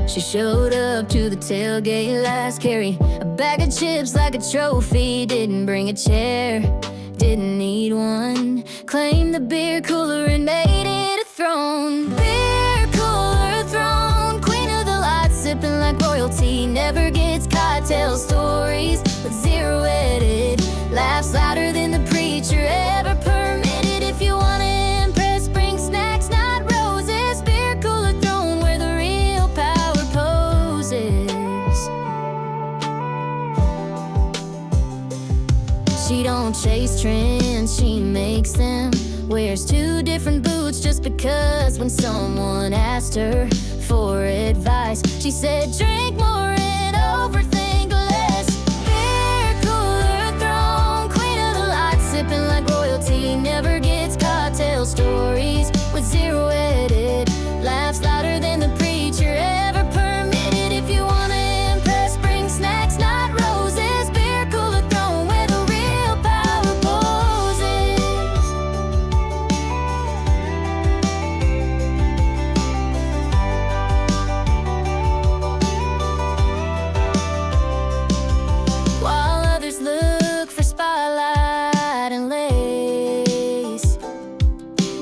She showed up to the tailgate last, carrying a bag of chips like a trophy. Didn't bring a chair, didn't need one. Claimed the beer cooler and made it a throne. Beer cooler throne, queen of the lot, sipping like royalty. Never gets cocktail stories, but zero edit. Laughs louder than the preacher ever permitted. If you wanna impress, bring snacks, not roses. Beer cooler throne, where the real power poses. She don't chase trends, she makes them. Wears two different boots just because when someone asked her for advice, she said drink more and overthink less. Beer cooler throne, queen of the lot, sipping like royalty. Never gets cocktail stories with zero edit. Laughs louder than the preacher ever permitted. If you wanna impress, bring snacks, not roses. Beer cooler throne, where the real power poses. While others look for spotlight and lace,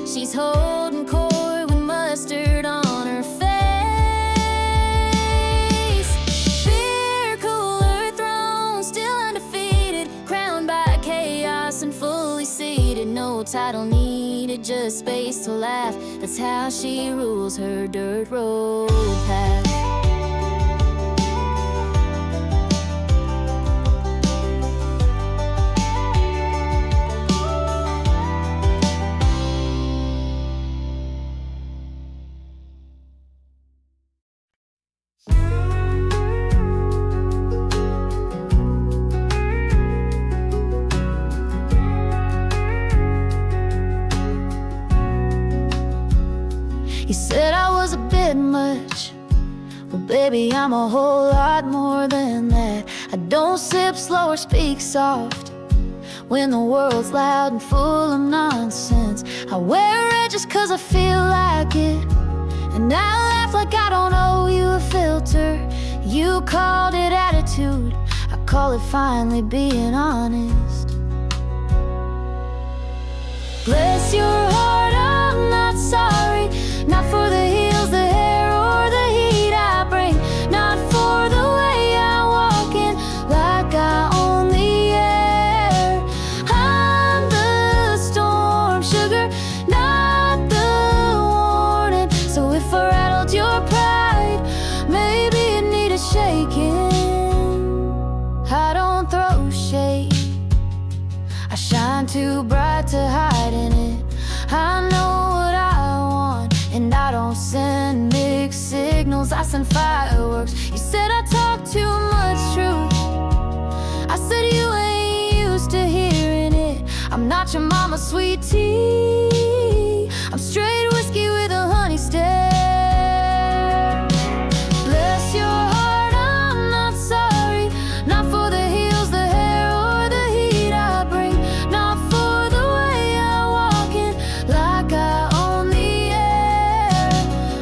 she's holding court with mustard on her face. Beer cooler throne, still undefeated, crowned by chaos and fully seated. No title needed, just space to laugh. That's how she rules her dirt road path. You said I was a bit much. Well, baby, I'm a whole lot more than that. I don't sip slow or speak soft when the world's loud and full of nonsense. I wear red just cause I feel like it, and I laugh like I don't owe you a filter. You called it attitude, I call it finally being honest. Bless your heart, I'm not sorry. Not for the heels, the hair, or the heat I bring. Not for the way I walk in like I own the air. I'm the storm, sugar, not the warning. So if I rattled your pride, maybe you need a shaking. I don't throw shade, I shine too bright to hide in it. I know what I want, and I don't send mixed signals, I send fireworks. You said I talk too much truth, I said you ain't used to hearing it. I'm not your mama's sweet tea, I'm straight whiskey with a honey stare. Bless your heart, I'm not sorry. Not for the heels, the hair, or the heat I bring. Not for the way I walk in like I own the air.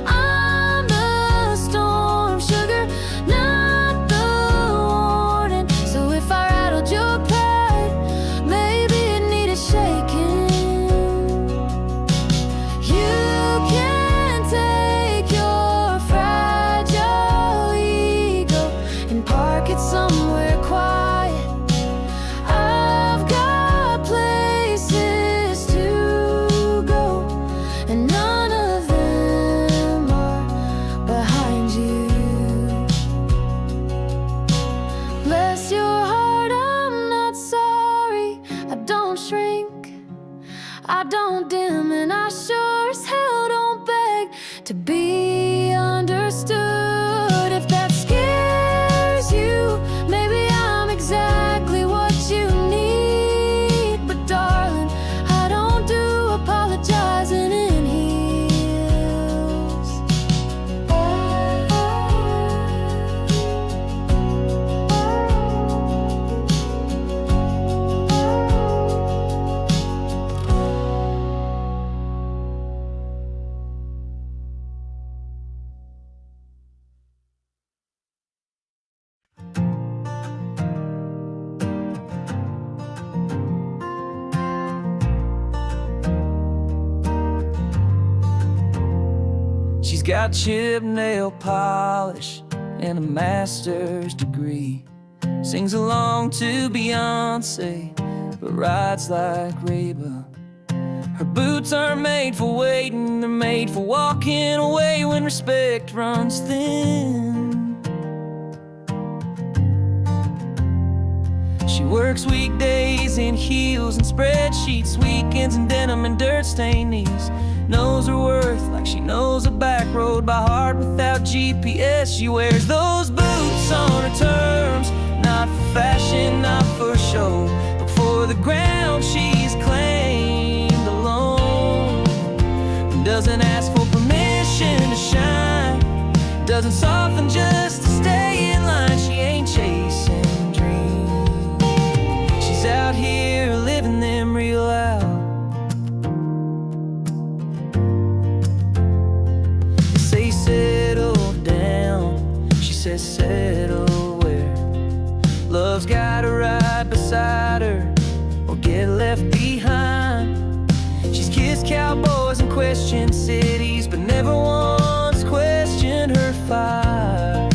I'm the storm, sugar, not the warning. So if I rattled your pride, maybe you need a shaking. You can take your fragile ego and park it somewhere quiet. I've got places to go, and none of them are behind you. Bless your heart, I'm not sorry. I don't shrink, I don't dim, and I sure as hell don't beg to be understood. If that scares you, maybe I'm exactly what you need. But darling, I don't do apologizing in heels. got chip nail polish and a master's degree. Sings along to Beyonce, but rides like Reba. Her boots aren't made for waiting, they're made for walking away when respect runs thin. She works weekdays in heels and spreadsheets, weekends in denim and dirt-stained knees. Knows her worth like she knows a back road by heart without GPS. She wears those boots on her terms, not for fashion, not for show, but for the ground she's claimed alone. And doesn't ask for permission to shine, doesn't soften just to stay in line. She ain't chasing dreams, she's out here living them real out. Settle down, she says settle where? Love's gotta ride beside her or get left behind. She's kissed cowboys and questioned cities, but never once questioned her fire.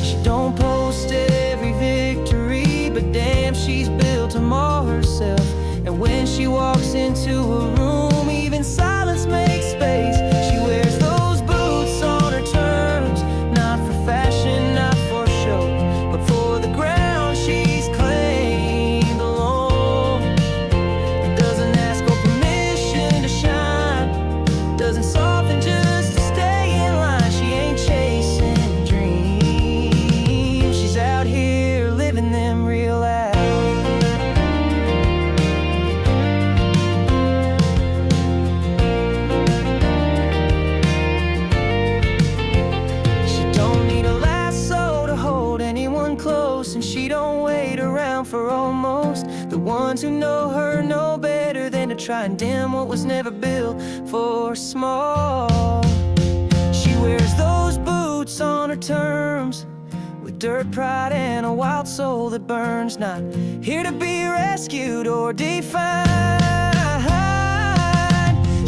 She don't post every victory, but damn, she's built to maul herself. And when she walks into a room, even silence makes space. She wears those boots on her terms, not for fashion, not for show, but for the ground she's claimed alone. Doesn't ask for permission to shine, doesn't soften just to stay in line. She ain't chasing dreams, she's out here living them real out. And she don't wait around for almost. The ones who know her know better than to try and dim what was never built for small. She wears those boots on her terms, with dirt pride and a wild soul that burns. Not here to be rescued or defined.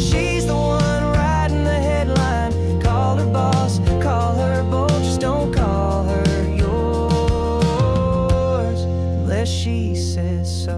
She's the one riding the headline. Call her boss, call her bold, just don't call her she says so.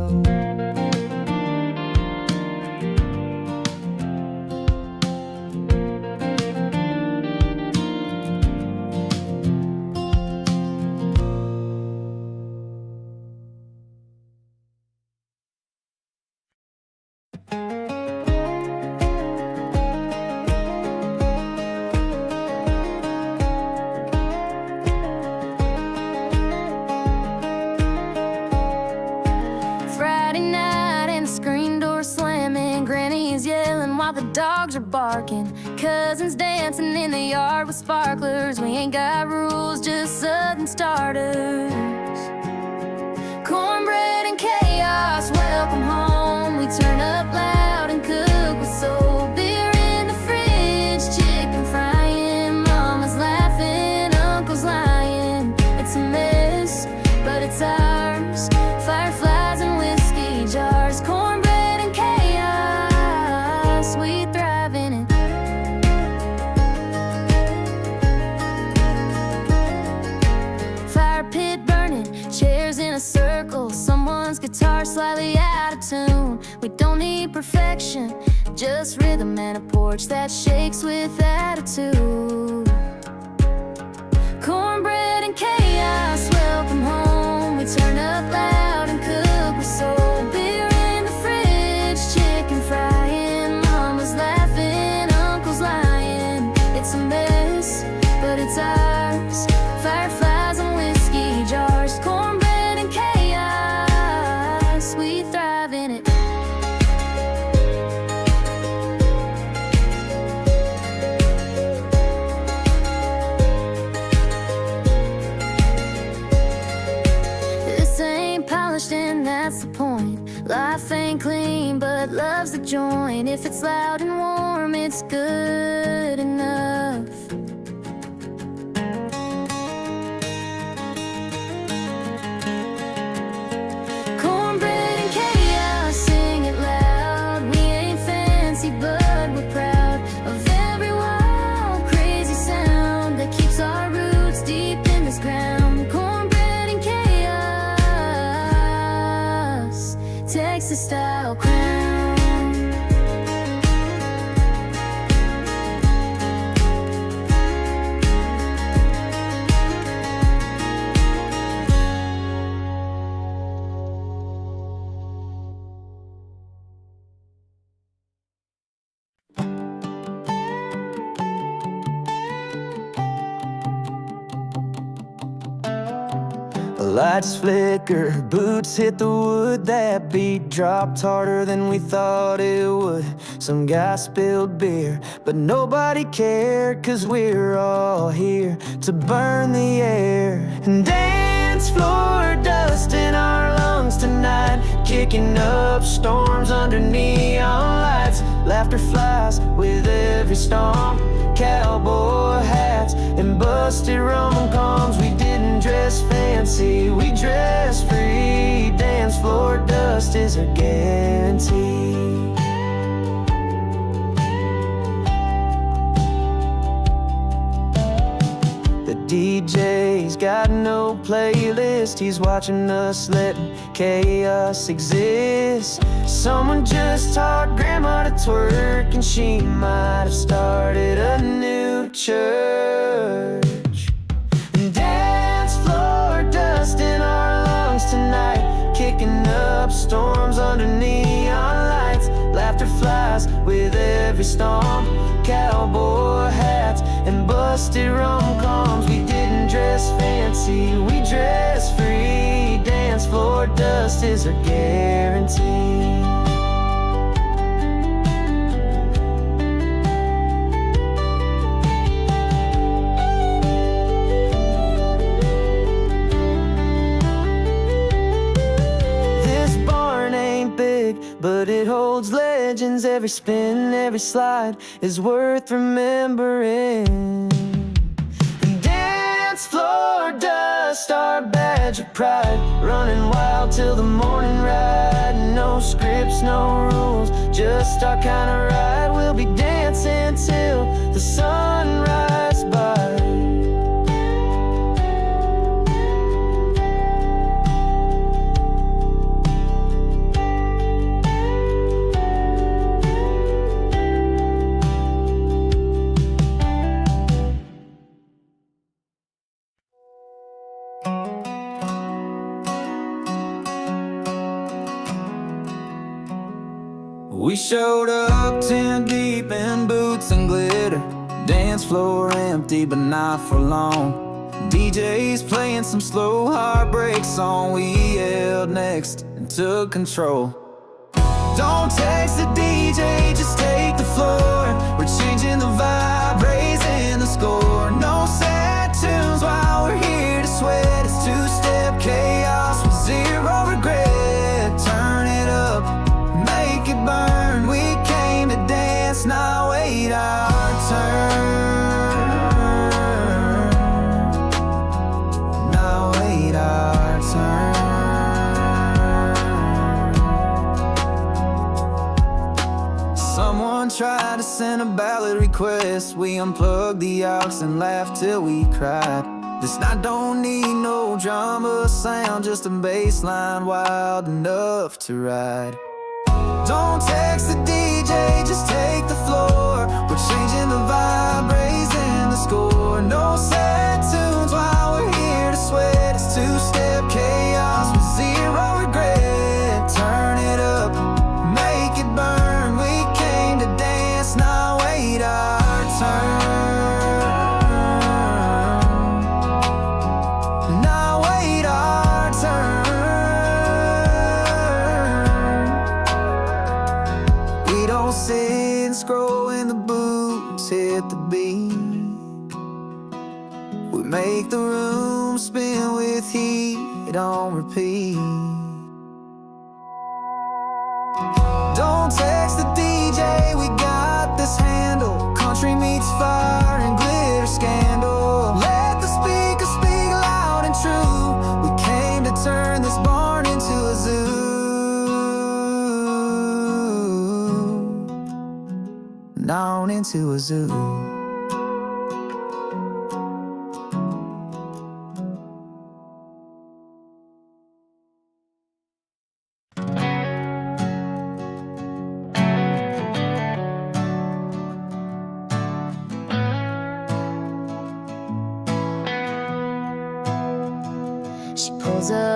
While the dogs are barking, cousins dancing in the yard with sparklers. We ain't got rules, just southern starters. Cornbread and chaos, welcome home. We turn up loud and cook with soul. Beer in the fridge, chicken frying. Mama's laughing, uncle's lying. It's a mess, but it's ours. Fireflies and whiskey jars. Cornbread and chaos, we thrive in it. Fire pit burning, chairs in a circle. Someone's guitar slightly out of tune. We don't need perfection, just rhythm and a porch that shakes with attitude. Cornbread and chaos, welcome home. We turn up loud and cook with soul. Beer in the fridge, chicken frying. Mama's laughing, uncle's lying. It's a mess, but it's ours. Fireflies and whiskey jars. Cornbread and chaos, we thrive in it. And that's the point. Life ain't clean, but love's the joint. If it's loud and warm, it's good enough. Cornbread and chaos, sing it loud. We ain't fancy, but style crown. Lights flicker, boots hit the wood. That beat dropped harder than we thought it would. Some guy spilled beer, but nobody cared, 'cause we're all here to burn the air and dance floor dust in our lungs tonight, kicking up storms under neon lights. Laughter flies with every stomp, cowboy hats and busted rom-coms. We didn't dress fancy, we dressed free. Dance floor dust is a guarantee. The DJ's got no playlist, he's watching us letting chaos exist. Someone just taught grandma to twerk, and she might have started a new church. Dance floor dust in our lungs tonight, kicking up storms under neon lights. Laughter flies with every stomp, cowboy hats and busted rom-coms. We didn't dress fancy, we dressed free. Dance floor dust is a guarantee. But it holds legends. Every spin, every slide is worth remembering. Dance floor dust, our badge of pride, running wild till the morning ride. No scripts, no rules, just our kind of ride. We'll be dancing till the sunrise by. We showed up 10 deep in boots and glitter. Dance floor empty, but not for long. DJ's playing some slow heartbreak song. We yelled next and took control. Don't text the DJ, just take the floor. We're changing the vibe, raising the score. No sad tunes while we're here to sweat. It's two-step chaos with zero regret. Turn it up, make it burn. We came to dance, now wait our turn. Now wait our turn. Someone tried to send a ballad request. We unplugged the aux and laughed till we cried. This night don't need no drama sound, just a bass line wild enough to ride. Don't text the DJ, just take the floor. We're changing the vibe, raising the score. No sad tunes while we're here to sweat. It's two-step chaos with zero regret. Turn it up, make it burn. We came to dance, now wait our turn. Now wait our turn. Don't sit and scroll when the boots hit the beat. We make the room spin with heat on repeat. Don't text the DJ, we got this handle. Country meets fire and glitter scandal. Let the speakers speak loud and true. We came to turn this barn into a zoo. On into a zoo.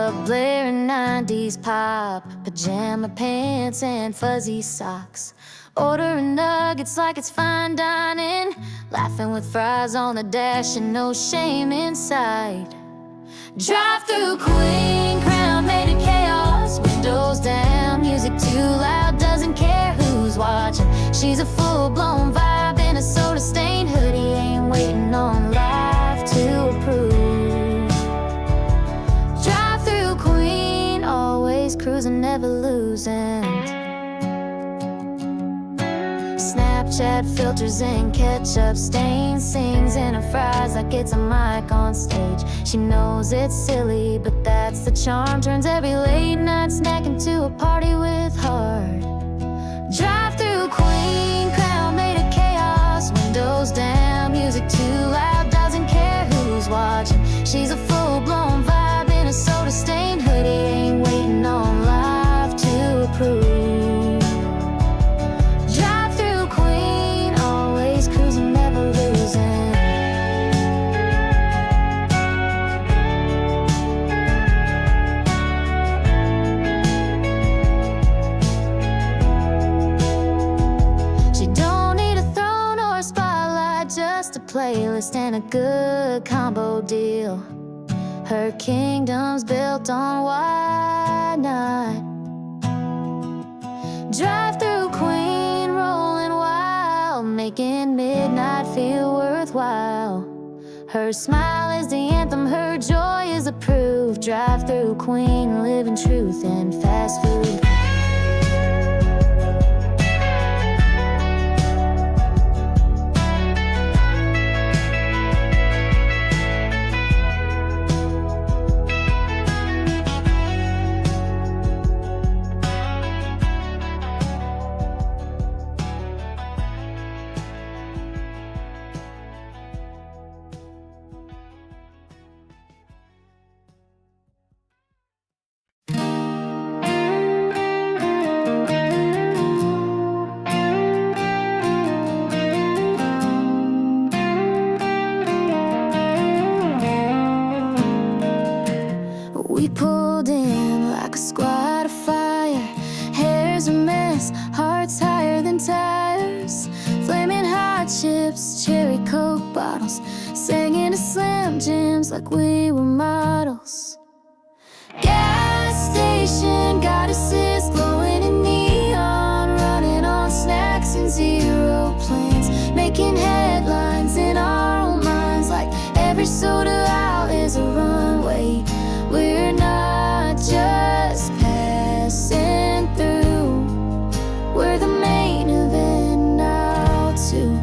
club, blaring 90s pop, pajama pants and fuzzy socks. Ordering nuggets like it's fine dining, laughing with fries on the dash and no shame inside. Drive through Queen, crown made of chaos, windows down, music too loud, doesn't care who's watching. She's a full-blown vibe in a soda-stained hoodie, ain't waiting on life to approve. Drive through Queen, always cruising, never losing. Snapchat filters and ketchup stains, sings in her fries like it's a mic on stage. She knows it's silly, but that's the charm, turns every late night snack into a party with heart. Drive through Queen, crown made of chaos, windows down, music too loud, doesn't care who's watching. She's a full-blown vibe in a soda-stained hoodie, ain't waiting on life to approve. Drive through Queen, always cruising, never losing. She don't need a throne or a spotlight, just a playlist and a good combo deal. Her kingdom's built on why not. Drive through Queen, rolling wild, making midnight feel worthwhile. Her smile is the anthem, her joy is the proof. Drive through Queen, living truth in fast food. We pulled in like a squad of fire, hair's a mess, hearts higher than tires. Flaming hot chips, cherry Coke bottles, singing to Slim Jims like we were models. Gas station got assist, glowing in neon, running on snacks and zero plans, making headlines in our own minds like every soda out is a runway. We're not just passing through, we're the main event now too.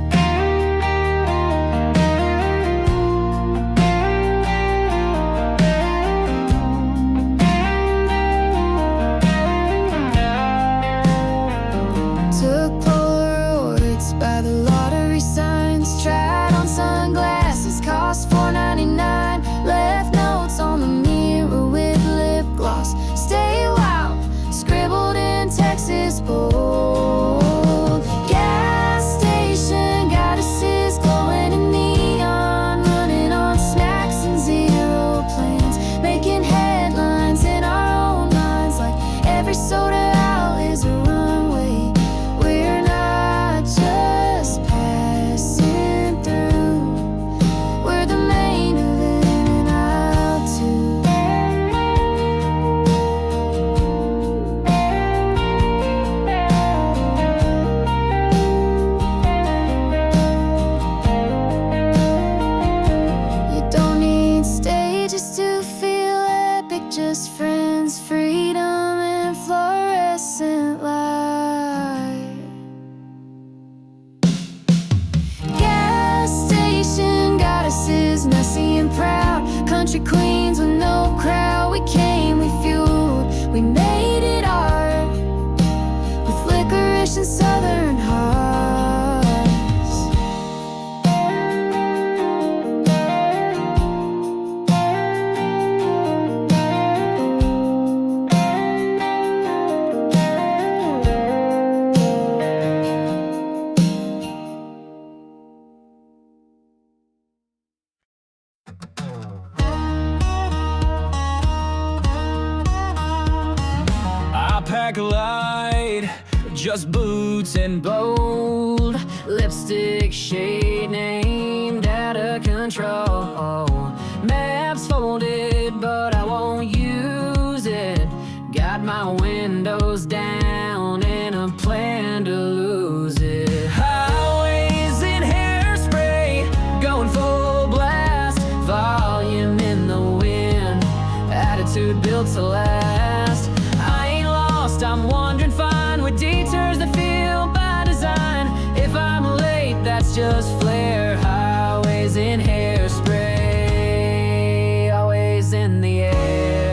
Took Polaroids by the lottery signs, tried on sunglasses, cost $4.99, left notes on the mirror with lip gloss. Stay wild, scribbled in Texas bold. Gas station got assist, glowing in neon, running on snacks and zero plans, making headlines in our own minds like every soda out is a runway. We're not just passing through, we're the main event and out too. You don't need stages to feel epic, just friends, freedom, and fluorescent light. Gas station got us is messy and proud, country queens with no crowd. We came, we fueled, we made it art, with licorice and southern hearts. track light, just boots and bold. Lipstick shade named out of control. Maps folded, but I won't use it. Got my windows down and a plan to lose it. Highways in hairspray, going full blast. Volume in the wind, attitude built to last. I ain't lost, I'm wandering fine, with detours that feel by design. If I'm late, that's just flair. Highways in hairspray, always in the air.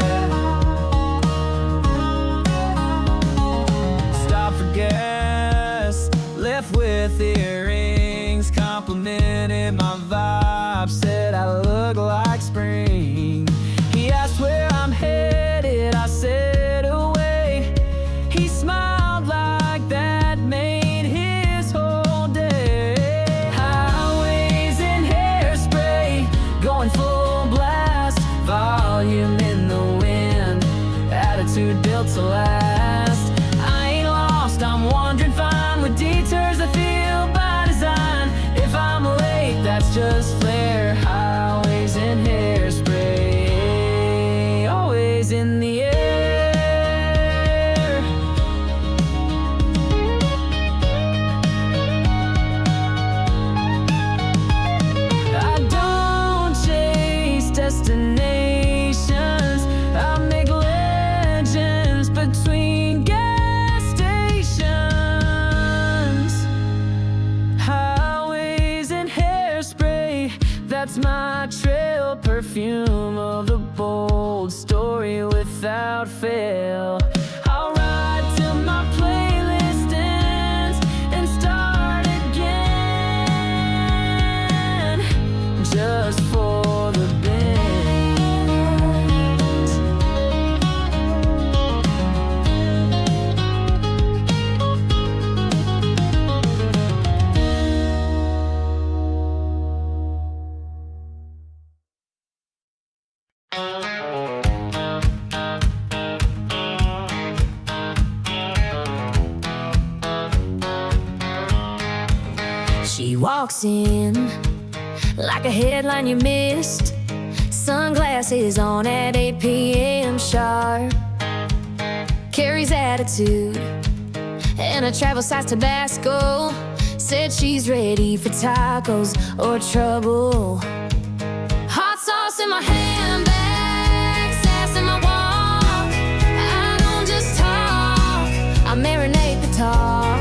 Stop for gas, left with earrings. Complimented my vibe, said I look like spring. He asked where I'm headed, I said away. He smiled like that made his whole day. Highways in hairspray, going full blast. Volume in the wind, attitude built to last. I ain't lost, I'm wandering fine, with detours that feel by design. If I'm late, that's just flair. Highways in hairspray, always in the air. I don't chase destinations, I make legends between gas stations. Highways and hairspray, that's my trail. Perfume of the bold, story without fail. I'll ride till my playlist ends and start again, just for the bends. She walks in like a headline you missed. Sunglasses on at 8 p.m. sharp. Carries attitude and a travel size Tabasco. Said she's ready for tacos or trouble. Hot sauce in my handbag, sass in my walk. I don't just talk, I marinate the talk.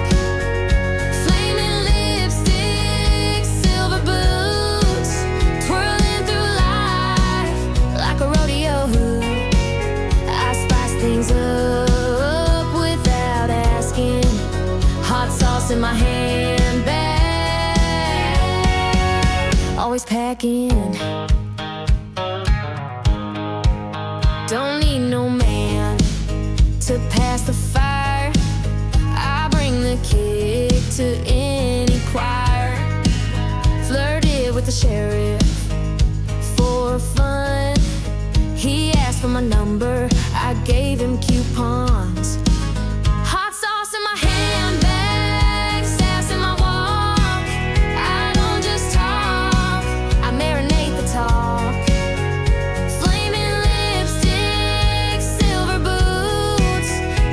Flaming lipstick, silver boots, twirling through life like a rodeo hoop. I spice things up without asking. Hot sauce in my handbag, always packing. Don't need no man to pass the fire. I bring the kick to any choir. Flirted with the sheriff for fun. He asked for my number, I gave him coupons. Hot sauce in my handbag, sass in my walk. I don't just talk, I marinate the talk. Flaming lipstick, silver boots,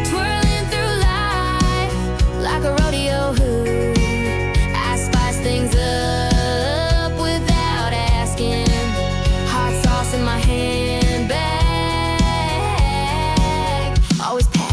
twirling through life like a rodeo hoop. I spice things up without asking. Hot sauce in my handbag, always packed.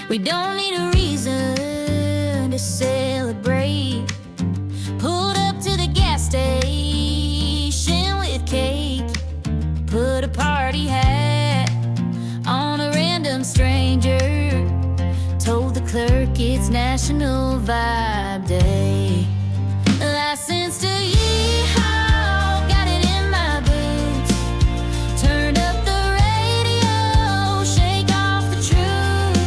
We don't need a reason to celebrate. Pulled up to the gas station with cake. Put a party hat on a random stranger. Told the clerk it's National Vibe Day. License to yeehaw, got it in my boots. Turned up the radio, shake off the truth.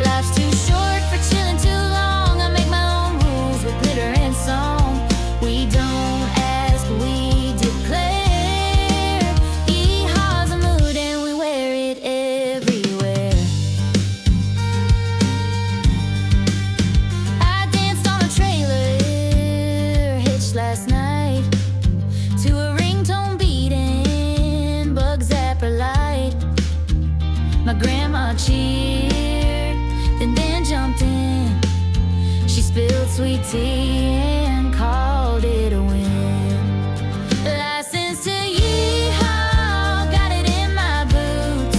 Life's too short for chilling too long. I make my own rules with glitter and song. We don't ask, we declare. Yeehaw's a mood and we wear it everywhere. I danced on a trailer hitch last night to a ringtone beating bug zapper light. My grandma cheered, then jumped in. She spilled sweet tea and called it a win. License to yeehaw, got it in my boots.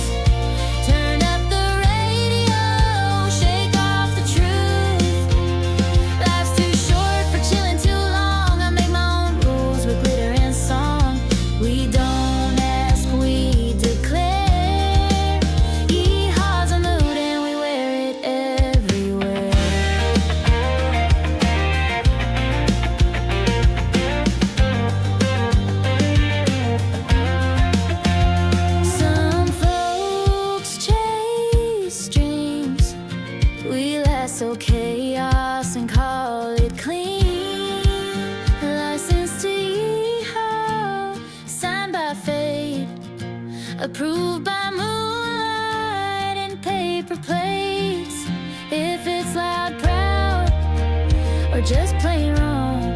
Turn up the radio, shake off the truth. Life's too short for chilling too long. I make my own rules with glitter and song. We don't ask, we declare. Yeehaw's a mood and we wear it everywhere. Some folks chase dreams. We lasso chaos and call it clean. License to yeehaw, signed by fate, approved by moonlight and paper plates. If it's loud, proud, or just plain wrong,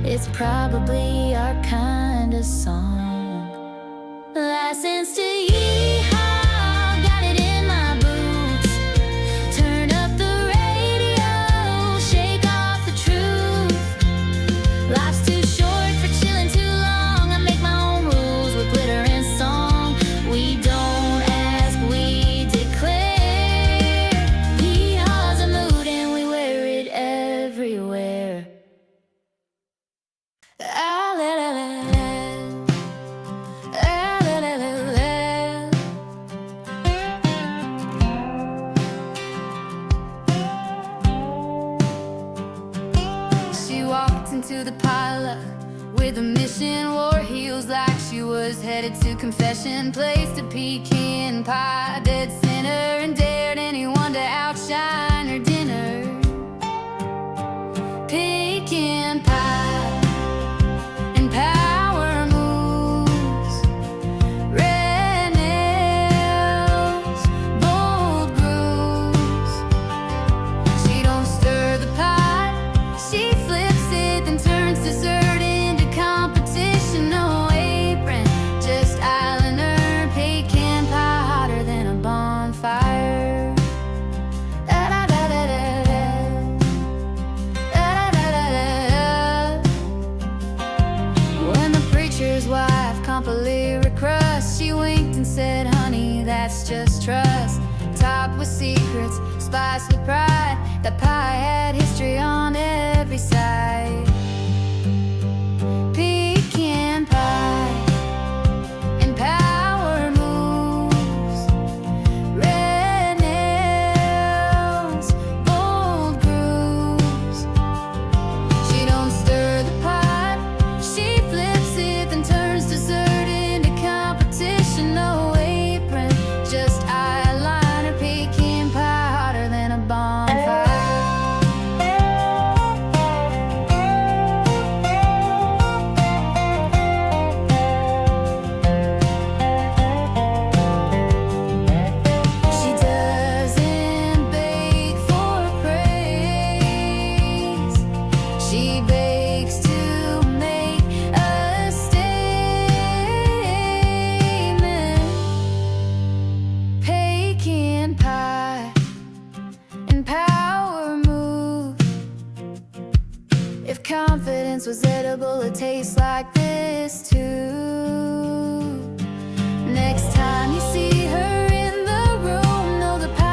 it's probably our kind of song. License to yeehaw, got it in my boots. Turn up the radio, shake off the truth. Life's too short for chilling too long. I make my own rules with glitter and song. We don't ask, we declare. Yeehaw's a mood and we wear it everywhere. Ah, la, la, la, la. Ah, la, la, la, la. She walked into the parlor with a mission, wore heels like she was headed to confession. Placed a pecan pie, dead center, and dared anyone to outshine her dinner. Pecan pie and power moves, red nails, bold grooves. She don't stir the pot, she flips it, then turns dessert into competition. No apron, just eyeliner, pecan pie hotter than a bonfire. Da da da da da da, da da da da da. When the preacher's wife comp a lyric crust, she winked and said, honey, that's just trust. Topped with secrets, spiced with pride. That pie had history on every side. Pecan pie and power moves, red nails, bold grooves. She don't stir the pot, she flips it, then turns dessert into competition. No apron, just eyeliner, pecan pie hotter than a bonfire. She doesn't bake for praise, she bakes to make a statement. Pecan pie and power move. If confidence was edible, it tastes like this too. Next time you see her in the room, know the power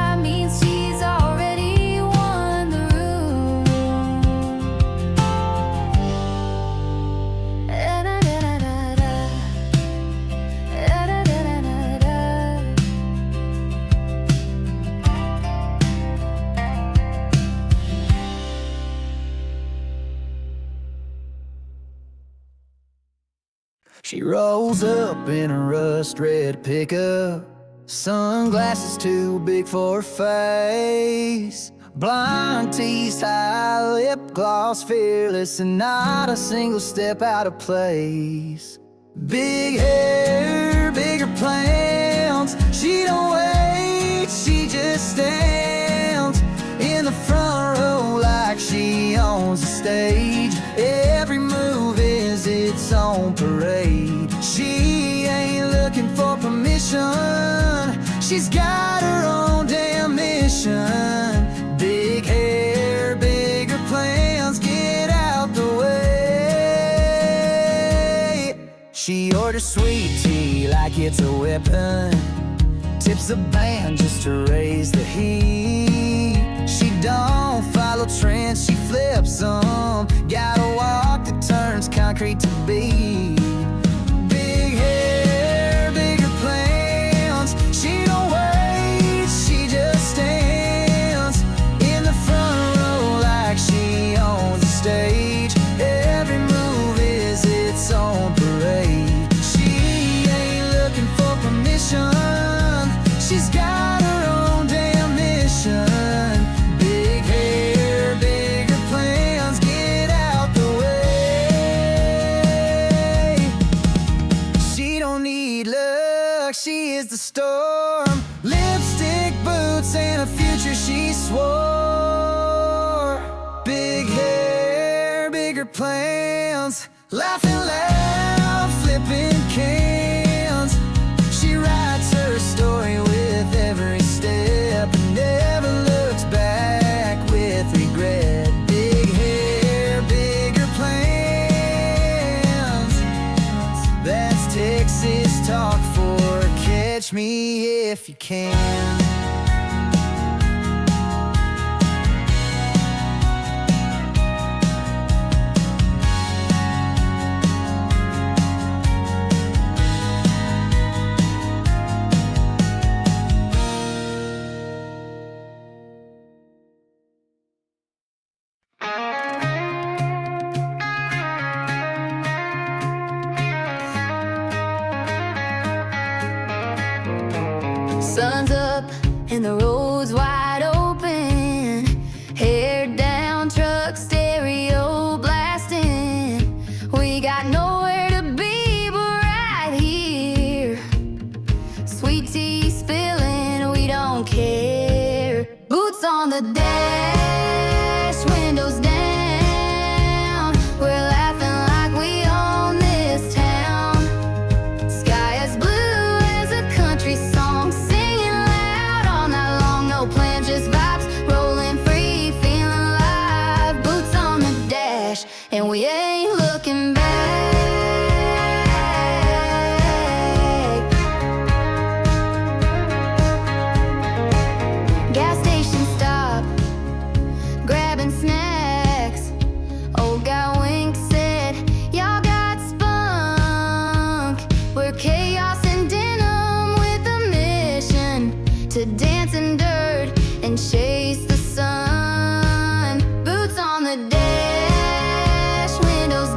She rolls up in a rust-red pickup, sunglasses too big for her face, blonde teased, high lip gloss, fearless and not a single step out of place. Big hair, bigger plans. She don't wait, she just stands in the front row like she owns the stage. Every move is its own parade. She ain't looking for permission, she's got her own damn mission. Big hair, bigger plans, get out the way. She orders sweet tea like it's a weapon, tips the band just to raise the heat. She don't follow trends, she flips them. Got a walk that turns concrete to beat. Big hair, bigger plans. She don't wait, she just stands in the front row like she owns the stage. Every move is its own parade. She ain't looking for permission, she's got her own damn mission. Big hair, bigger plans, get out the way. She don't need luck, she is the storm. Lipstick, boots, and a future she swore. Big hair, bigger plans, laughing loud, flipping cans. She writes her story with every step and never looks back with regret. Big hair, bigger plans. That's Texas talk for catch me if you can. Sun's up and the road's wide open. Hair down, truck stereo blasting. We got nowhere to be but right here. Sweet tea spilling, we don't care. Boots on the dash, windows down. We're laughing like we own this town. Sky is blue as a country song, singing loud all night long. No plan, just vibes, rolling free, feeling alive. Boots on the dash, and we ain't looking back. Gas station stop, grabbing snacks. Old guy winked, said, y'all got spunk. We're chaos and denim with a mission to dance in dirt and chase the sun. Boots on the dash, windows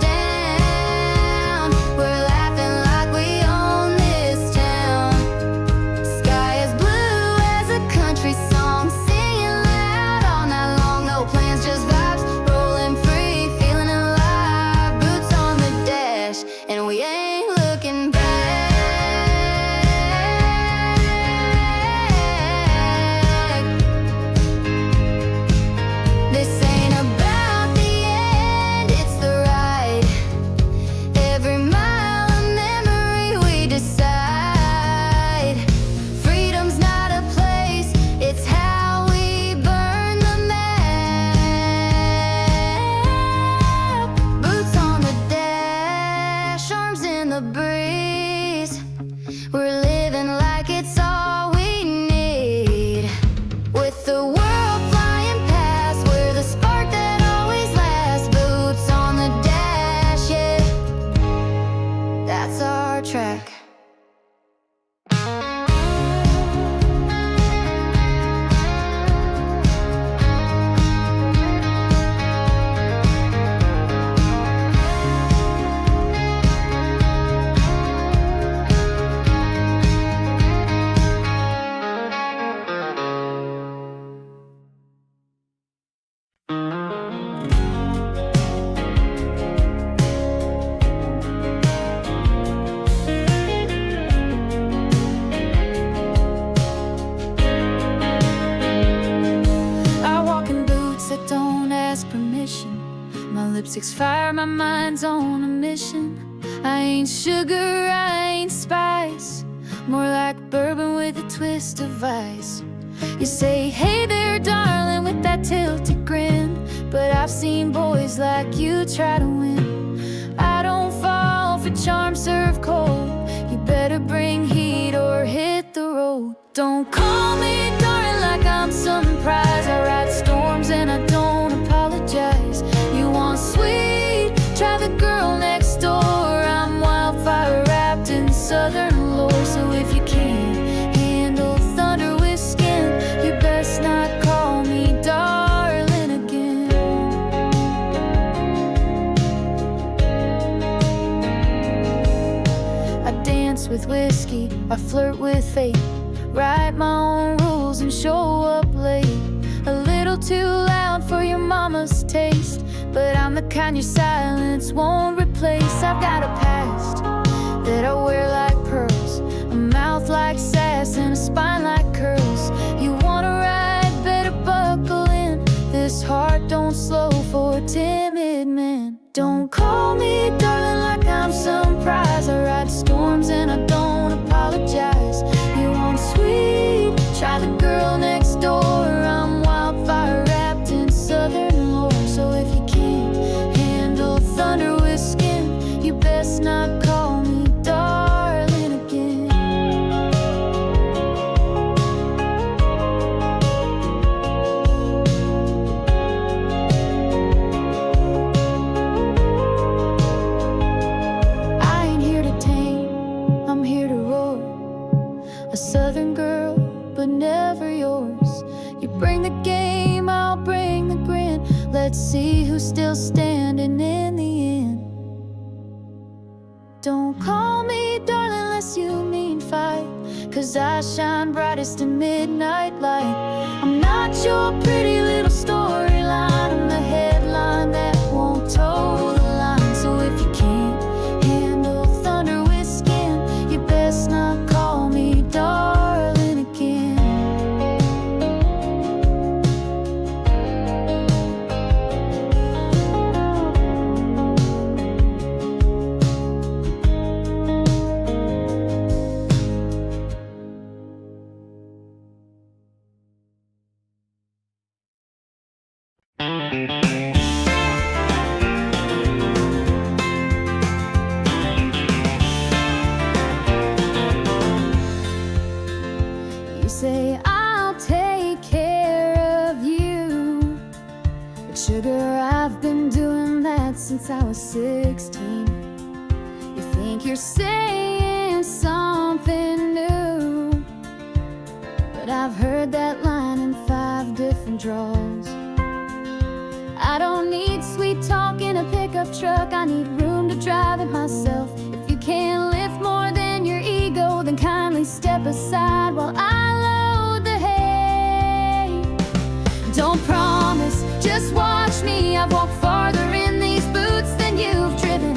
My lipstick's fire, my mind's on a mission. I ain't sugar, I ain't spice, more like bourbon with a twist of ice. You say, hey there, darling, with that tilted grin, but I've seen boys like you try to win. I don't fall for charm served cold. You better bring heat or hit the road. Don't call me darling like I'm some prize. I ride storms and I don't apologize. You want sweet? Try the girl next door. I'm wildfire wrapped in southern lore. So if you can't handle thunder with skin, you best not call me darling again. I dance with whiskey, I flirt with fate, write my own rules and show up late. A little too loud for your mama's taste, but I'm the kind your silence won't replace. I've got a past that I wear like pearls, a mouth like sass and a spine like curls. You wanna ride, better buckle in. This heart don't slow for a timid man. Don't call me darling like I'm some prize. I ride storms and I don't apologize. You want sweet? Try the girl next door. I'm wildfire wrapped in southern lore. So if you can't handle thunder with skin, you best not call me darling again. I ain't here to tame, I'm here to roar. A southern girl, but never yours. You bring the game, I'll bring the grin. Let's see who's still standing in the end. Don't call me darling unless you mean fight, 'cause I shine brightest in midnight light. I'm not your pretty little storyline, I'm the headline that won't toe the line. So if you can't handle thunder with skin, you best not call me darling again. You say I'll take care of you, but sugar, I've been doing that since I was 16. You think you're saying something new, but I've heard that line in 5 different draws. I don't need sweet talk in a pickup truck, I need room to drive it myself. If you can't lift more than your ego, then kindly step aside while I load the hay. Don't promise, just watch me. I've walked farther in these boots than you've driven.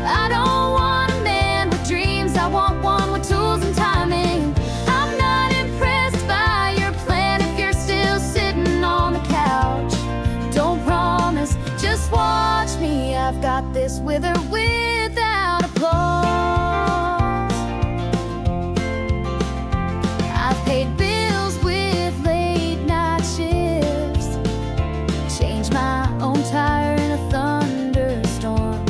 I don't want a man with dreams, I want one with tools and timing. I'm not impressed by your plan if you're still sitting on the couch. Don't promise, just watch me. I've got this with or without applause. I've paid bills with late night shifts, changed my own tire in a thunderstorm.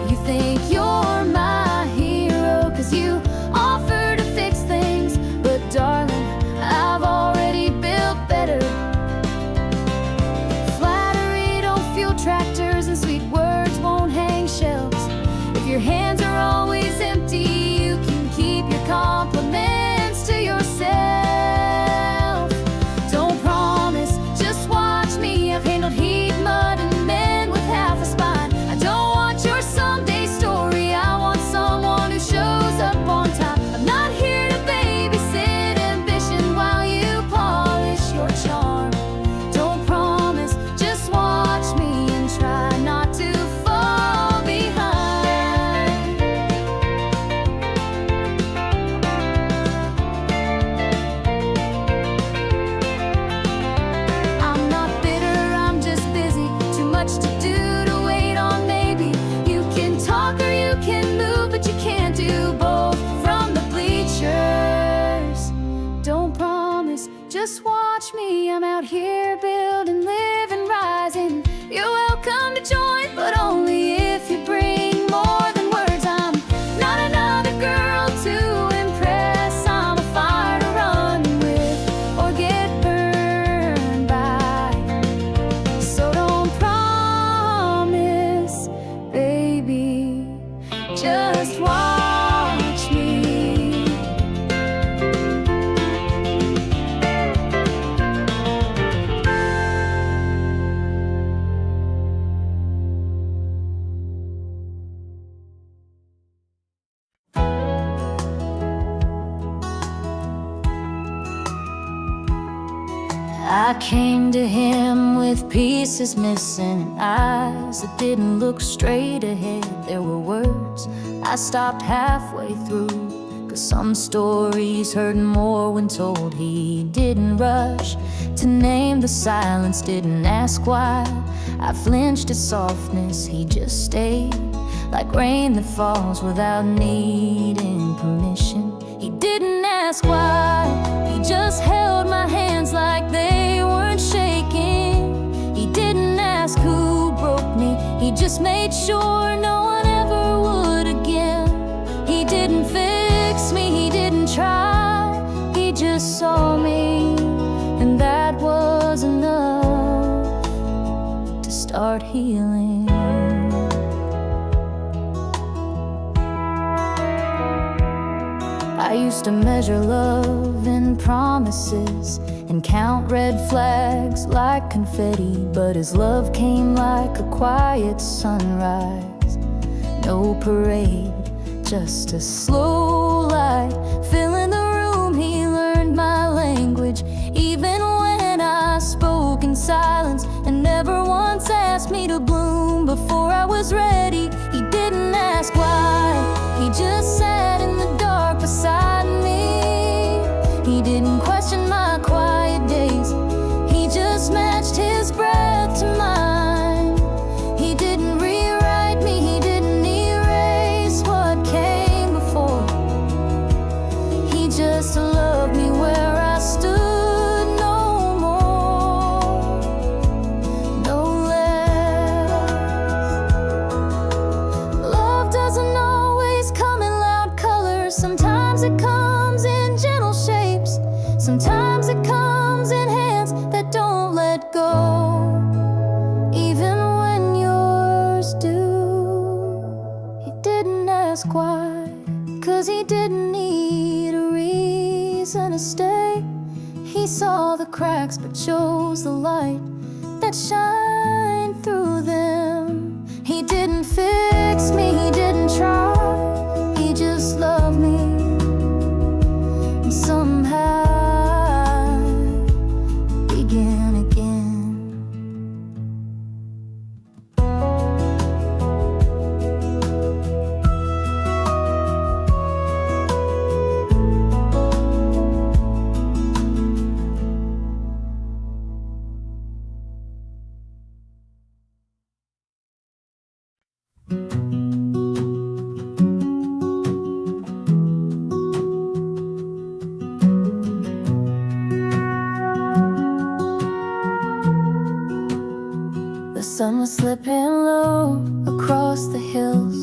You think you're my hero 'cause you offer to fix things, but darling, I've already built better. Flattery don't fuel tractors and sweet words won't hang shelves. If your hands are always empty, you can keep your compliments to yourself. Don't promise, just watch me. I've handled heat, mud, and men with half a spine. I don't want your someday story, I want someone who shows up on time. I'm not here to babysit ambition while you polish your charm. Don't promise, just watch me and try. much to do to wait on maybe. You can talk or you can move, but you can't do both from the bleachers. Don't promise, just watch me. I'm out here building, living, rising. You're welcome to join, but only if you bring more than words. I'm not another girl to impress. I'm a fire to run with or get burned by. So don't promise, baby, just watch me. I came to him with pieces missing and eyes that didn't look straight ahead. There were words I stopped halfway through, 'cause some stories hurt more when told. He didn't rush to name the silence, didn't ask why I flinched at softness. He just stayed like rain that falls without needing permission. He didn't ask why, he just held my hands like they weren't shaking. He didn't ask who broke me, he just made sure no one ever would again. He didn't fix me, he didn't try, he just saw me, and that was enough to start healing. I used to measure love in promises and count red flags like confetti, but his love came like a quiet sunrise. No parade, just a slow light filling the room. He learned my language even when I spoke in silence, and never once asked me to bloom before I was ready. He didn't ask why, he just sat in the dark beside me. He didn't question my quiet days, he just matched his breath to mine. He didn't rewrite me, he didn't erase what came before. He just loved me where I stood, no more, no less. Love doesn't always come in loud colors. Sometimes it comes in gentle shapes. Sometimes it comes in hands that don't let go, even when yours do. He didn't ask why, 'cause he didn't need a reason to stay. He saw the cracks but chose the light that shined through them. He didn't fix me, he didn't try, he just loved me. And somehow begin again. The sun was slipping low across the hills,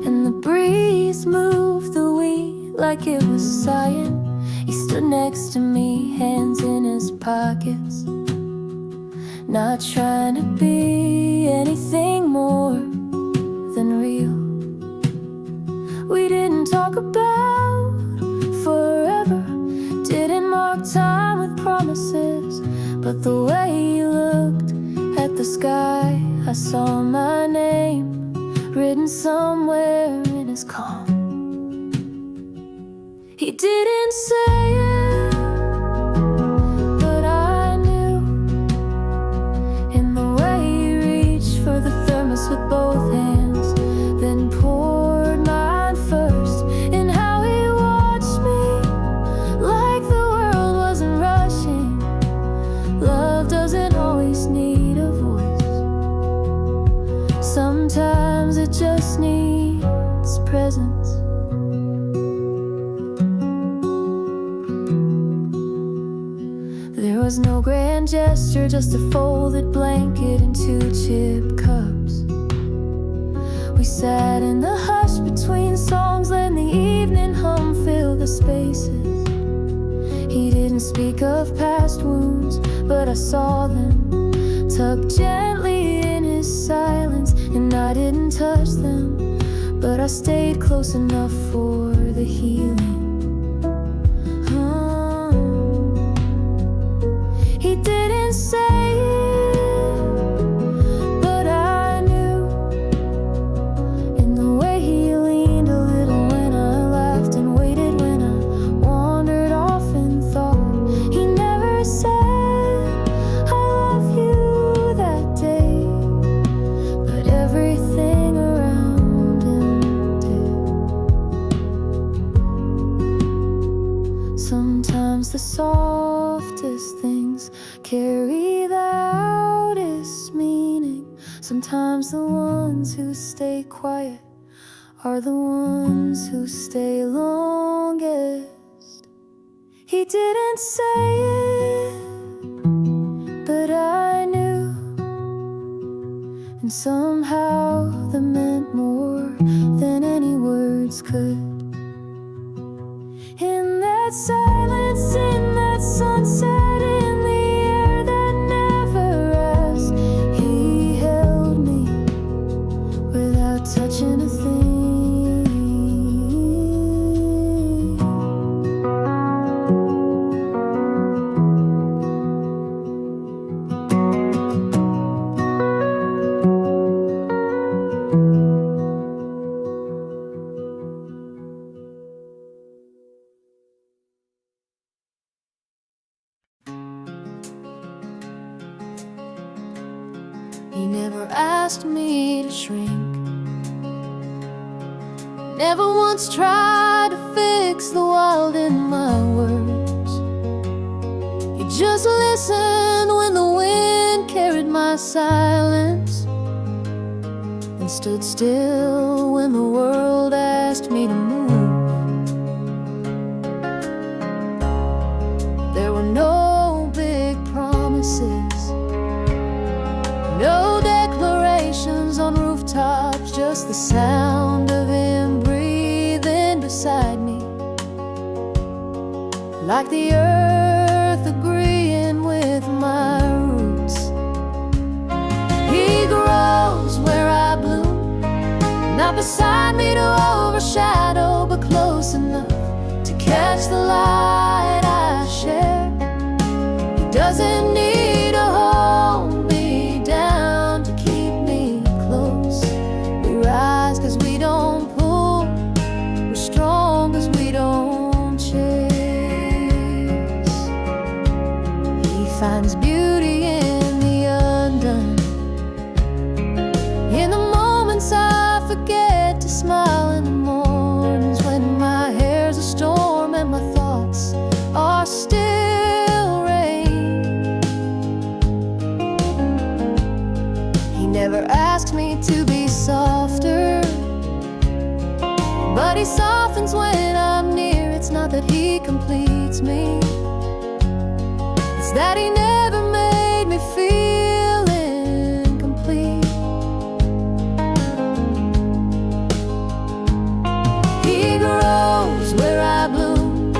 and the breeze moved the wheat like it was sighing. He stood next to me, hands in his pockets, not trying to be anything more than real. We didn't talk about forever, didn't mark time with promises, but the way he looked at the sky, I saw my name written somewhere in his calm. He didn't say it, but I knew, in the way he reached for the thermos with both hands, then poured mine first, and how he watched me like the world wasn't rushing. Love doesn't always need a voice. Sometimes it just needs presence. There was no grand gesture, just a folded blanket and 2 chip cups. We sat in the hush between songs, letting the evening hum fill the spaces. He didn't speak of past wounds, but I saw them tucked gently in his silence. And I didn't touch them, but I stayed close enough for the healing. He didn't say it, but I knew. In the way he leaned a little when I laughed, and waited when I wandered off in thought. He never said I love you that day, but everything around him did. Sometimes the softest things carry the loudest meaning. Sometimes the ones who stay quiet are the ones who stay longest. He didn't say it, but I knew. And somehow that meant more than any words could. In that silence, in that sunset, in the air that never asked, he held me without touching a thing. He never asked me to shrink, never once tried to fix the wild in my words. He just listened when the wind carried my silence, and stood still when the world asked me to move. There were no big promises, no declarations on rooftops, just the sound of him breathing beside me, like the earth agreeing with my roots. He grows where I bloom, not beside me to overshadow, but close enough to catch the light I share. He doesn't need a hold me down to keep me close. We rise 'cause we don't pull, we're strong 'cause we don't chase. He finds beauty in the undone, in the moments I forget to smile, in the mornings when my hair's a storm and my thoughts are still rain. He never asked me to be softer, but he softens when I'm near. It's not that he completes me, it's that he never made me feel incomplete. He grows where I bloom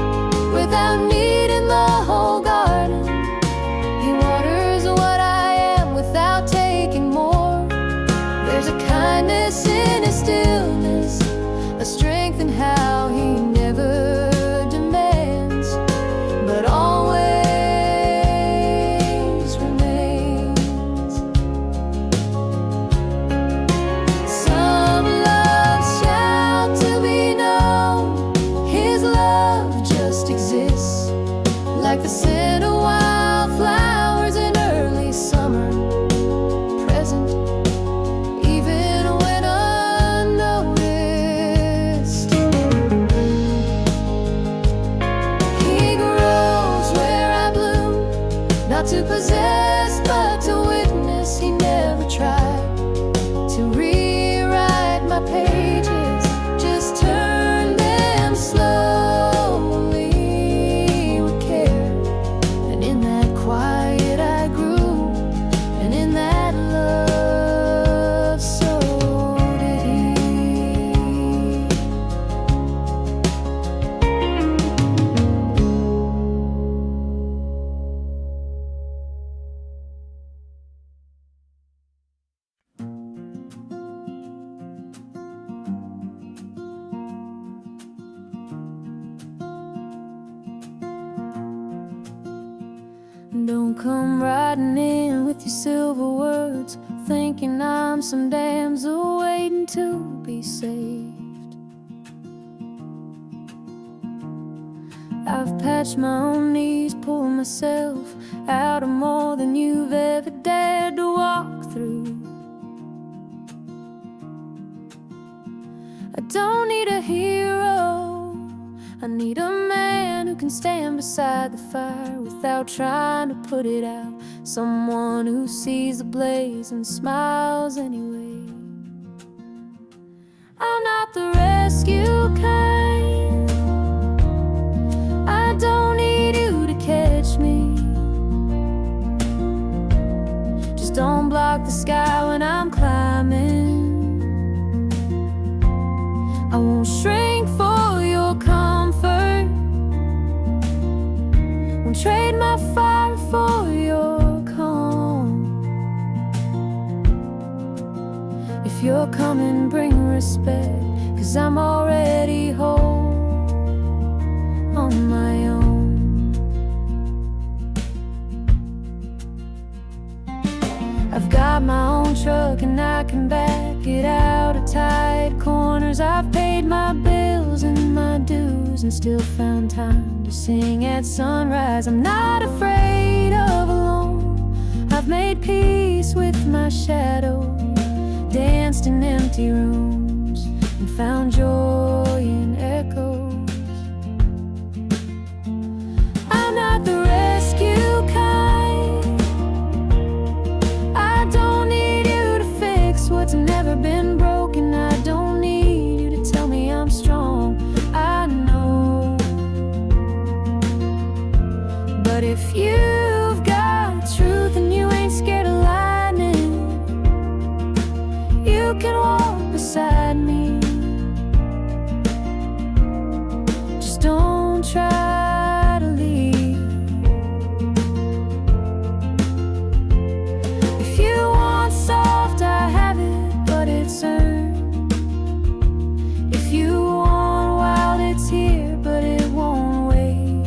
without needing the whole garden. He waters what I am without taking more. There's a kindness in his stillness, a strength in how he never demands, but always remains. Some loves shout to be known, his love just exists, like the scent of wildflowers in early summer, present even when unknown. Don't come riding in with your silver words, thinking I'm some damsel waiting to be saved. I've patched my own knees, pulled myself out of more than you've ever dared to walk through. I don't need a hero, I need a man who can stand beside the fire without trying to put it out. Someone who sees the blaze and smiles anyway. I'm not the rescue kind, I don't need you to catch me. Just don't block the sky when I'm climbing. I won't shrink for your comfort, won't trade my fire for your calm. If you're coming, bring respect, 'cause I'm already whole on my own. I've got my own truck and I can back it out of tight corners. I've paid my bills and my dues and still found time to sing at sunrise. I'm not afraid of alone, I've made peace with my shadow, danced in empty rooms and found joy in echoes. I'm not the rescue kind, I don't need you to fix what's never been broken. I don't need you to tell me I'm strong, I know. But if you've got truth and you ain't scared of lightning, you can walk beside me. Just don't try to leave. If you want soft, I have it, but it's earned. If you want wild, it's here, but it won't wait.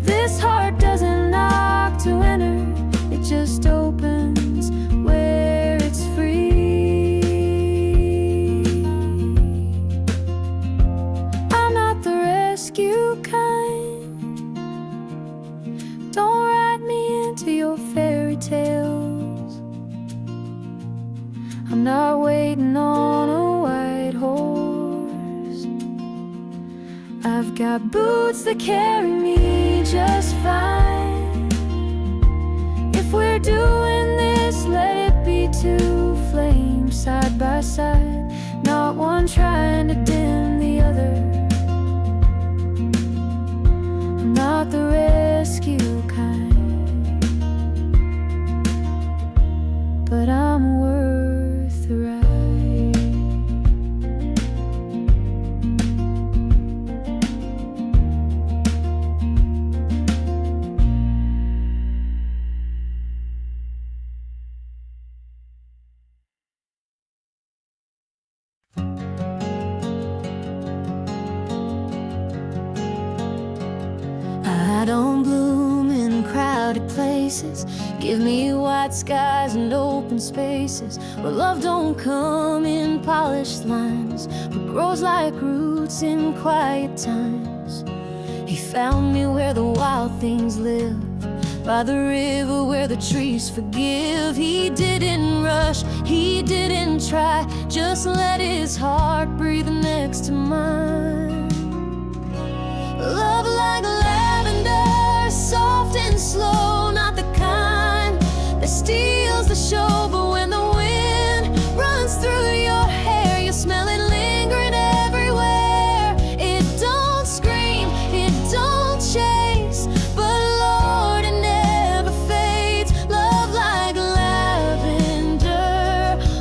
This heart doesn't knock to enter, it just opens where it's free. I'm not the rescue kind, don't write me into your fairy tales. I'm not waiting on a white horse, I've got boots that carry me just fine. If we're doing this, let it be two flames side by side, not one trying to dim the other. I'm not the rescue kind, but I'm worth the ride. I don't bloom in crowded places, give me white skies and open spaces, where love don't come in polished lines, but grows like roots in quiet times. He found me where the wild things live, by the river where the trees forgive. He didn't rush, he didn't try, just let his heart breathe next to mine. Love like lavender, soft and slow, not the kind that steals the show. But when the wind runs through your hair, you smell it lingering everywhere. It don't scream, it don't chase, but Lord, it never fades. Love like lavender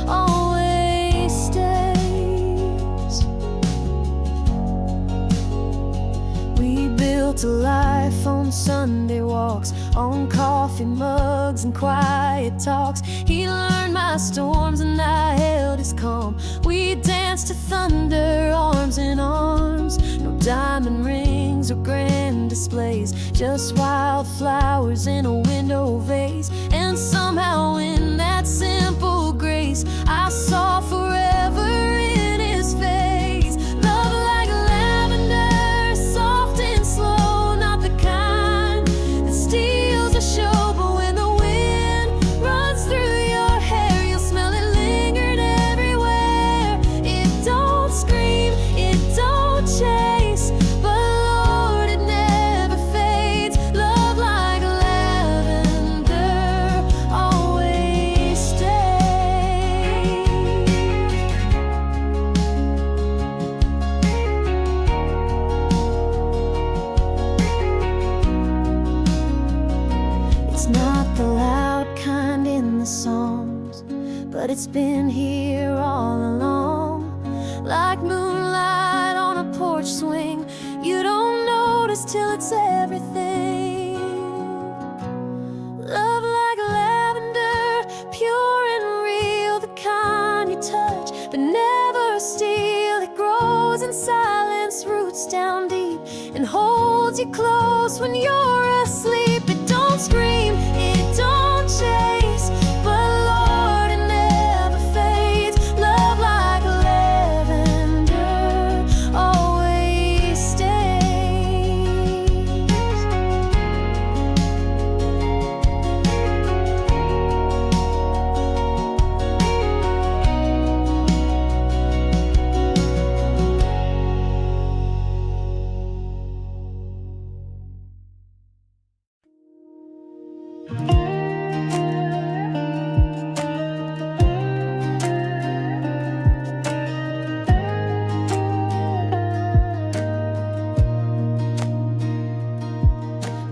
always stays. We built a life on Sunday walks, on coffee mugs and quiet talks. He learned my storms and I held his calm. We danced to thunder, arms in arms. No diamond rings or grand displays, just wildflowers in a window vase. And somehow in that simple grace I saw forever in his face. Love like lavender, soft and slow, not the kind that steals a show, but when the wind runs through your hair, you'll smell it lingered everywhere. It don't scream, it don't chase, but Lord, it never fades. Love like lavender always stays. It's not the loud kind in the songs, but it's been here all along. Like moonlight on a porch swing, you don't notice till it's everything. Love like lavender, pure and real, the kind you touch but never steal. It grows in silence, roots down deep, and holds you close when you're asleep. It don't scream, it don't chase, but Lord, it never fades. Love like lavender always stays.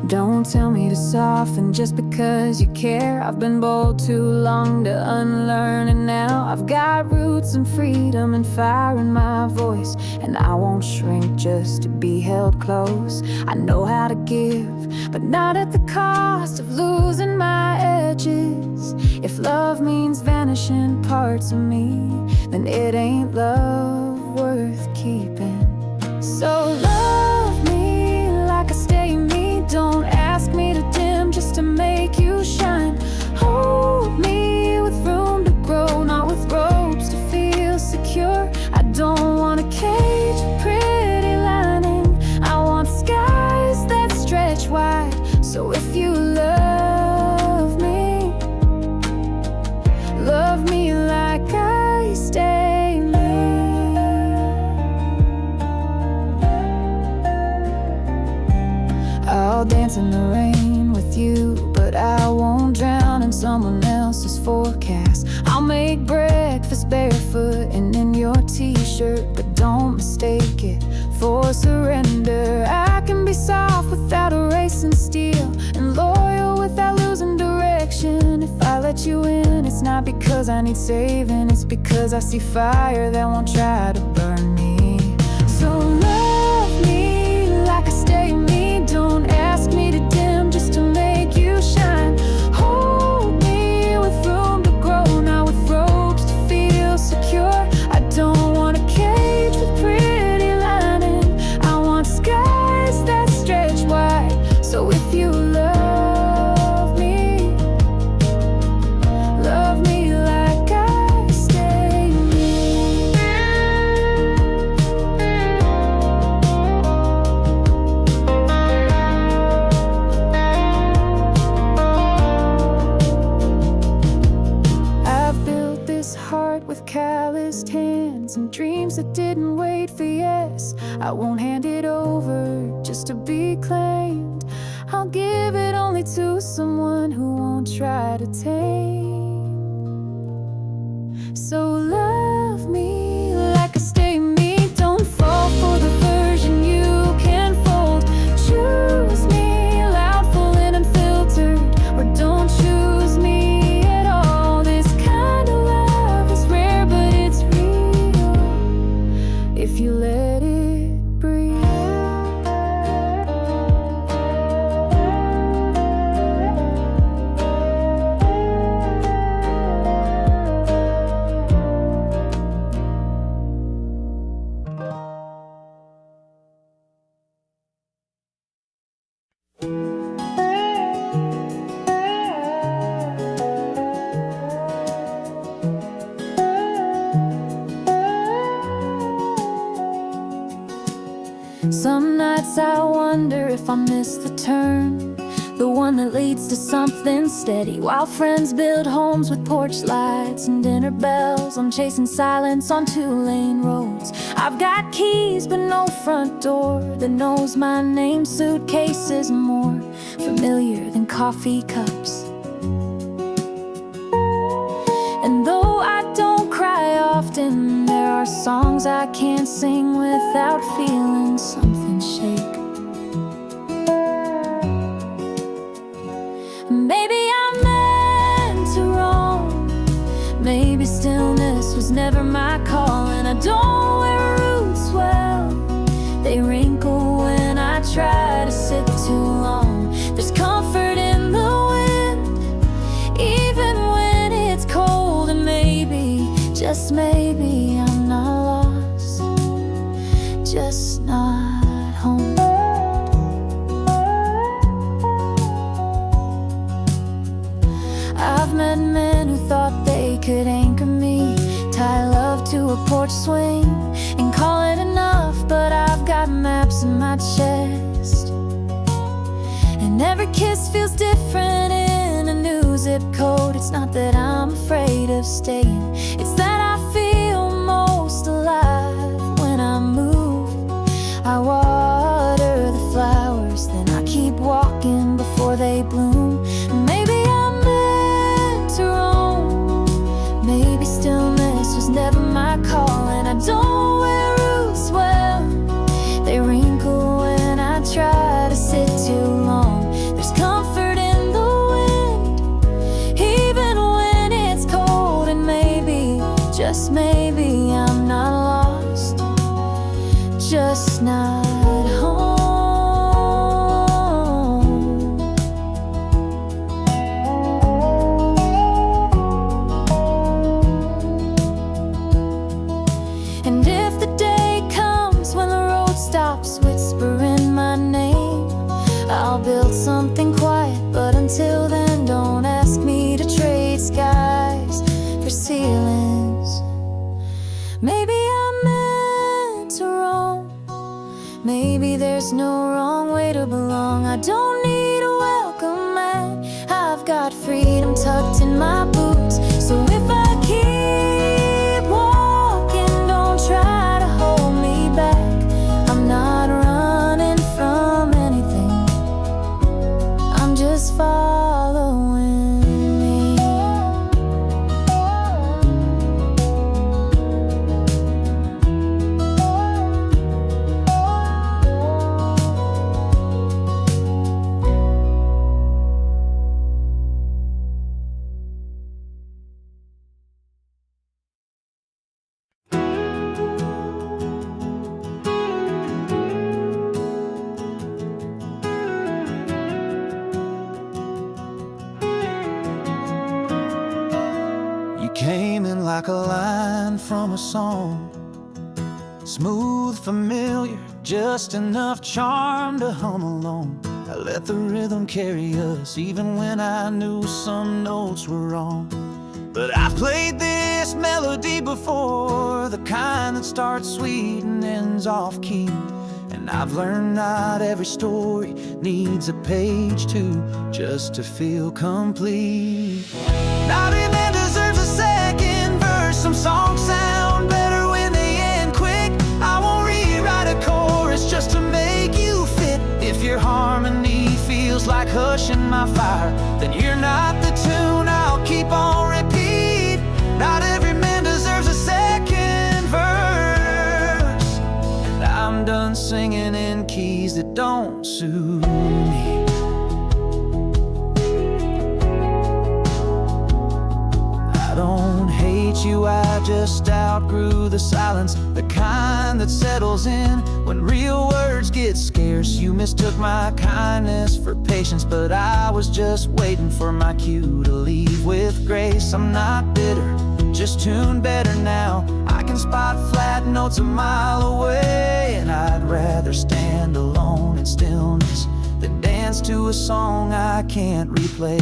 Don't tell me to soften just because you care. I've been bold too long to unlearn, and now I've got roots and freedom and fire in my voice, and I won't shrink just to be held close. I know how to give, but not at the cost of losing my edges. If love means vanishing parts of me, then it ain't love worth keeping. So love me like I stay me. Don't ask me to dim just to make you shine. Hold me with room to grow, not with ropes to feel secure. I don't want a cage with pretty lining, I want skies that stretch wide. So if you love me like I stay me. I'll dance in the rain with you, but I won't drown in someone else's forecast. I'll make breakfast barefoot and in your t-shirt, but don't mistake it for surrender. I can be soft without erasing steel, and loyal without losing direction. If I let you in, it's not because I need saving, it's because I see fire that won't try to burn me. So love me like I stay me. Don't ask me to dim just to make you shine. Hold me with room to grow, not with ropes to feel secure. I don't want a cage with pretty lining, I want skies that stretch wide. So if you love me like I stay me. I've built this heart with calloused hands and dreams that didn't wait for yes. I won't hand it over just to be claimed. I'll give it only to someone who won't try to tame. So love me like I stay me. Don't fall for the version you can fold. Choose me loud, full and unfiltered, or don't choose me at all. This kind of love is rare, but it's real if you let it breathe. Some nights I wonder if I missed the turn, the one that leads to something steady. While friends build homes with porch lights and dinner bells, I'm chasing silence on two-lane roads. I've got keys but no front door that knows my name. Suitcases more familiar than coffee cups. And though I don't cry often, there are songs I can't sing without feeling something shake. Maybe I'm meant to roam, maybe stillness was never my call. And I don't wear roots well, they wrinkle when I try to sit too long. There's comfort in the wind, even when it's cold. And maybe, just maybe, I'm not lost, just not home. I've met men who thought they could anchor me, tie love to a porch swing and call it enough. But I've got maps in my chest, and every kiss feels different in a new zip code. It's not that I'm afraid of staying, it's that I feel most alive when I move. I water the flowers, then I keep walking before they bloom. Maybe I'm meant to roam, maybe stillness was never my call. And I don't wear roots well, they wrinkle when I try to sit too long. There's comfort in the wind, even when it's cold. And maybe, just maybe, I'm not lost, just not home. And if the day comes when the road stops whispering my name, I'll build something quiet. But until then, don't ask me to trade skies for ceilings. Maybe I'm meant to roam, maybe there's no wrong way to belong. I don't need a welcome mat, I've got freedom tucked in my boots. So if I keep walking, don't try to hold me back. I'm not running from anything, I'm just following me. Came in like a line from a song, smooth, familiar, just enough charm to hum along. I let the rhythm carry us, even when I knew some notes were wrong. But I've played this melody before, the kind that starts sweet and ends off key. And I've learned not every story needs a page two just to feel complete. Not every man deserves a second verse. Some songs sound better when they end quick. I won't rewrite a chorus just to make you fit. If your harmony feels like hushing my fire, then you're not the tune I'll keep on repeat. Not every man deserves a second verse. I'm done singing in keys that don't suit me. I don't hate you, I just outgrew the silence, the kind that settles in when real words get scarce. You mistook my kindness for patience, but I was just waiting for my cue to leave with grace. I'm not bitter, just tuned better now. I can spot flat notes a mile away, and I'd rather stand alone in stillness than dance to a song I can't replay.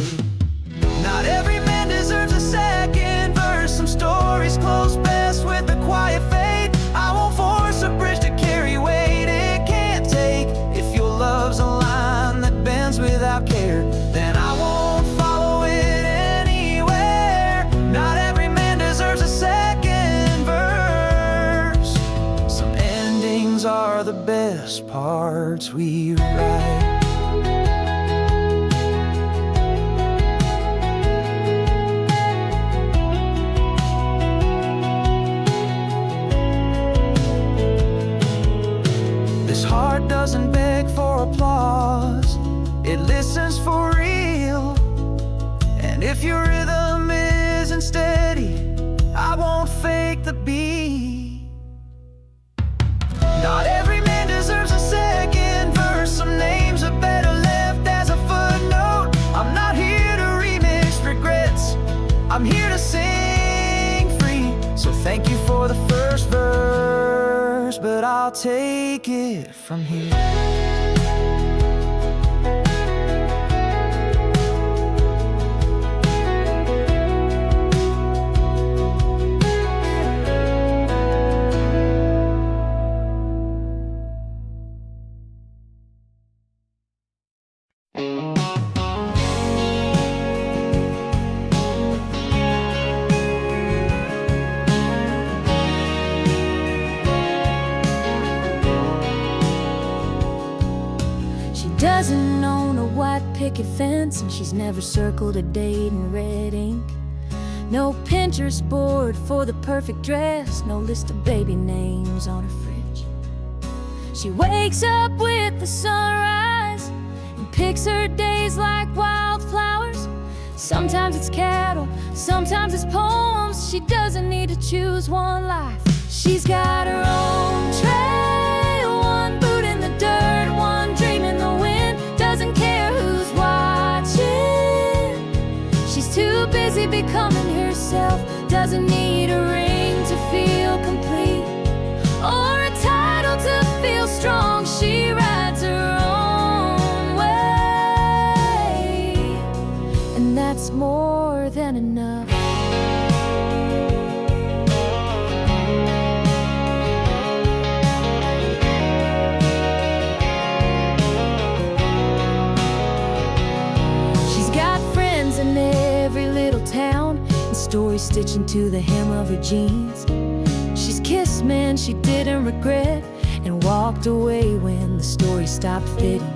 Not every man deserves a second verse. Some stories close best with a quiet fade. I won't force a bridge to carry weight it can't take. best parts we write. This heart doesn't beg for applause, it listens for real. And if your rhythm isn't steady, I won't fake the beat. Not every man deserves a second verse. Some names are better left as a footnote. I'm not here to remix regrets, I'm here to sing free. So thank you for the first verse, but I'll take it from here. Doesn't own a white picket fence, and she's never circled a date in red ink. No Pinterest board for the perfect dress, no list of baby names on her fridge. She wakes up with the sunrise and picks her days like wildflowers. Sometimes it's cattle, sometimes it's poems. She doesn't need to choose one life. She's got her own trail, one boot in the dirt, one dream in the wind. Doesn't care who's watching. She's too busy becoming herself. Doesn't need a ring to feel complete, or a title to feel strong. She rides her own way, and that's more than enough. In every little town, and stories stitched into the hem of her jeans. She's kissed men she didn't regret, and walked away when the story stopped fitting.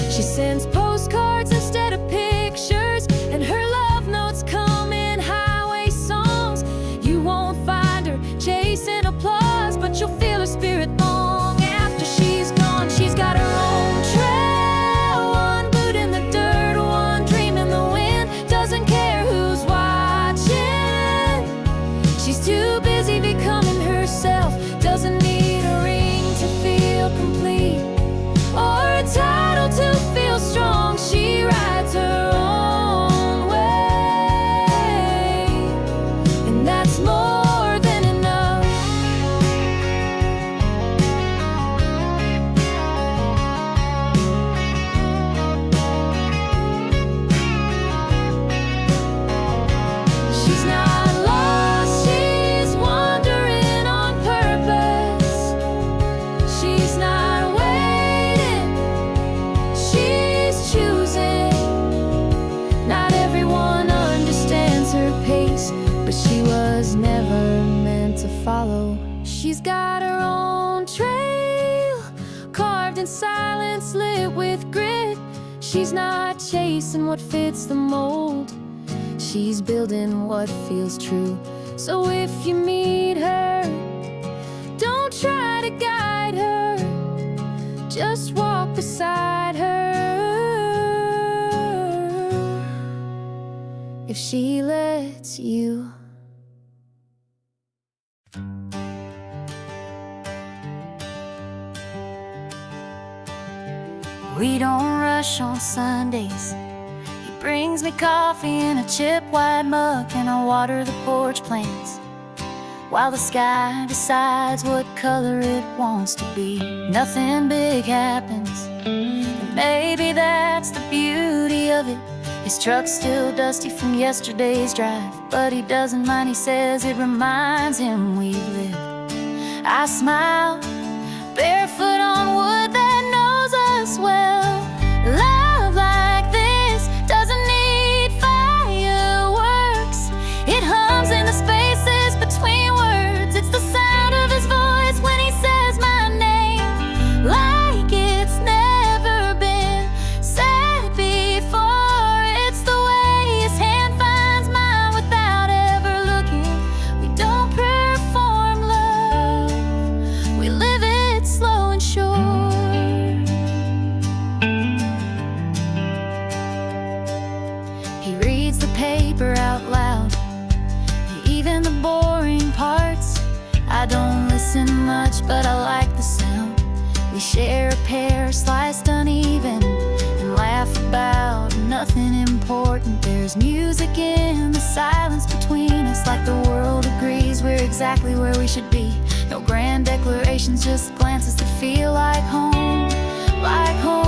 She sends postcards instead of pictures, and her love notes come in highway songs. You won't find her chasing applause, but you'll feel her spirit long after she's gone. She's got her own trail, one boot in the dirt, one dream in the wind. Doesn't care who's watching. She's too busy becoming herself. Doesn't need a ring to feel complete, or a title to feel strong. She rides her own way, and that's more than enough. She's not lost, she's wandering on purpose. She's not waiting, she's choosing. Not everyone understands her pace, but she was never meant to follow. She's got her own trail, carved in silence, lit with grit. She's not chasing what fits the mold, she's building what feels true. So if you meet her, don't try to guide her, just walk beside her. If she lets you. We don't rush on Sundays. He brings me coffee in a chip white mug, and I water the porch plants while the sky decides what color it wants to be. Nothing big happens, and maybe that's the beauty of it. His truck's still dusty from yesterday's drive, but he doesn't mind, he says it reminds him we've lived. I smile, barefoot on wood that knows us well. Love like this doesn't need fireworks. It hums in the spaces between words. It's the sound of his voice when he says my name. isn't much, but I like the sound. We share a pear sliced uneven and laugh about nothing important. There's music in the silence between us, like the world agrees we're exactly where we should be. No grand declarations, just glances that feel like home, like home.